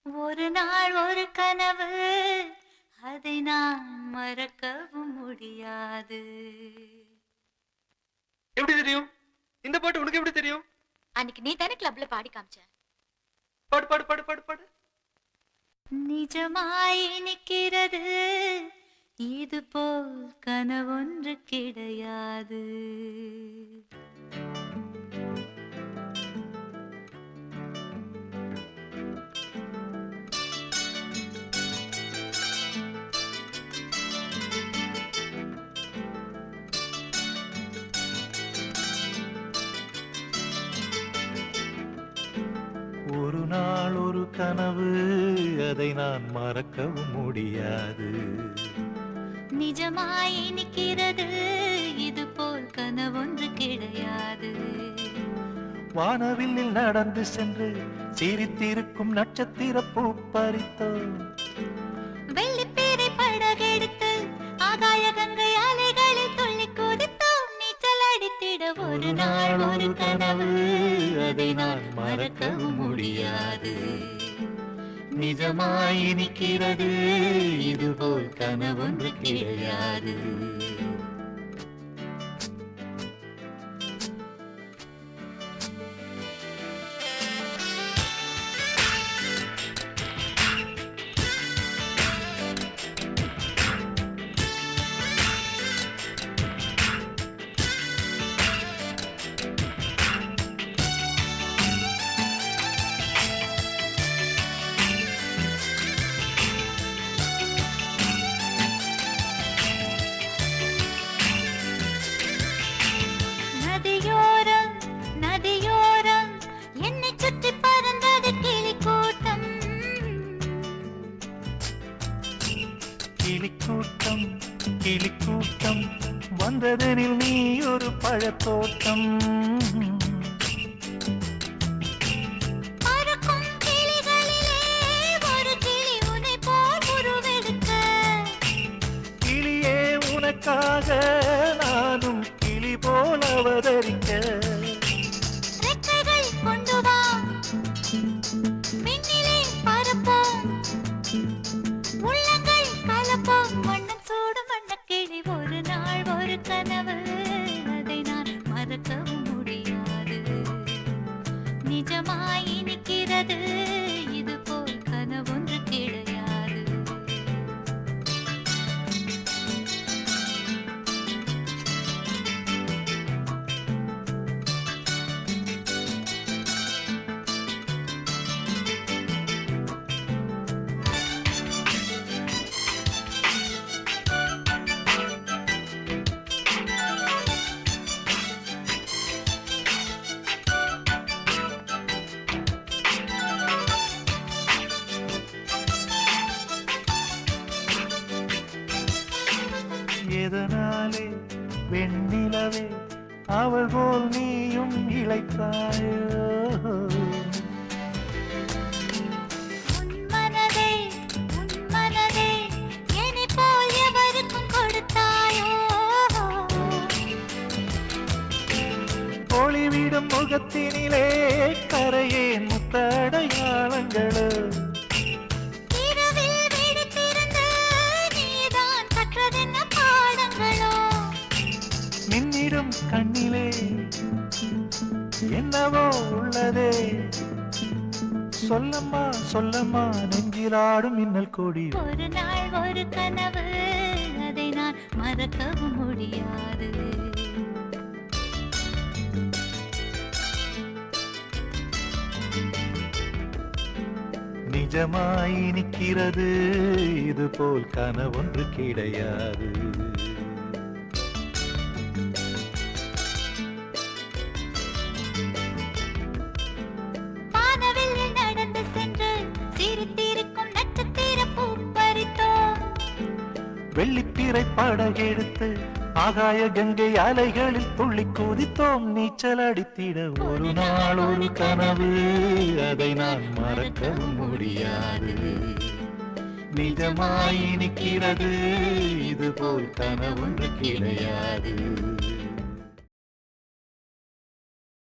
ஒரு நாள் ஒரு கனவு, அதை நான் மறக்கவும் முடியாது. எப்படி தெரியும்? இந்த பாட்டு உனக்கு எப்படி தெரியும்? அன்னைக்கு நீ தானே கிளப்ல பாடி காமிச்ச. பாடு பாடு பாடு பாடு பாடு. நிஜமாய் நிற்கிறது, இது போல் கனவொன்று கிடையாது. ஒரு நாள் ஒரு கனவு, அதை நான் மறக்கவும் முடியாது. நிஜமாய் நிற்கிறது, இது போல் கனவொன்று கிடையாது. வானவில்லில் நடந்து சென்று சிரித்திருக்கும் நட்சத்திர பூ பறித்தோம். வெள்ளிப்பேரை படகெடுத்து ஆகாய கங்கை அலைகளில் துள்ளி குதித்தோம். நீச்சல் அடித்திட ஒரு நாள் ஒரு கனவு, அதை நான் மறக்கவும் முடியாது. நிஜமாய் நிற்கிறது, இதுபோல் கனவொன்று கிடையாது. நதியோரம் நதியோரம் என்னை சுற்றி பறந்தது கிளிக்கூட்டம். கிளிக்கூட்டம் கிளிக்கூட்டம் வந்ததெனில் நீ ஒரு பழத்தோட்டம். பறக்கும் கிளிகளிலே ஒரு கிளி உன்னை போல் உருவெடுக்க. கிளியே உனக்காக நானும் கிளி போல் அவதரிக்க. ரெக்கைகள் கொண்டு வா, விண்ணிலே பறப்போம், உள்ளங்கள் கலப்போம். வண்ணம் சூடும் வண்ணக்கிளி, ஒரு நாள் ஒரு கனவு, அதை நான் மறக்கவும் முடியாது. நிஜமாய் நிற்கிறது, இது போல் கனவொன்று கிடையாது. எதனாலே வெண்ணிலவே அவள் போல் நீயும் இளைத்தாயோ. உன் மனதை என்னை போல் எவருக்கும் கொடுத்தாயோ. ஒளிவிடும் முகத்தினிலே கரையே முத்தடையாளங்களோ. இரவில் விழித்திருந்து நீதான் கற்றதென்ன பாடங்களோ. மின்னிடும் கண்ணிலே என்னவோ உள்ளதே. சொல்லம்மா சொல்லம்மா நெஞ்சிலாடும் மின்னல் கொடி. ஒரு நாள் ஒரு கனவு, அதை நான் மறக்கவும் முடியாது. நிஜமாய் நிற்கிறது, இது போல் கனவொன்று கிடையாது. வானவில்லில் நடந்து சென்று சிரித்திருக்கும் நட்சத்திர பூ பறித்தோம். வெள்ளிப்பிறை படகெடுத்து ஆகாய கங்கை அலைகளில் துள்ளி குதித்தோம். நீச்சல் அடித்திட ஒரு நாள் ஒரு கனவு, அதை நான் மறக்கவும் முடியாது. நிஜமாய் நிற்கிறது, இது போல் கனவொன்று கிடையாது.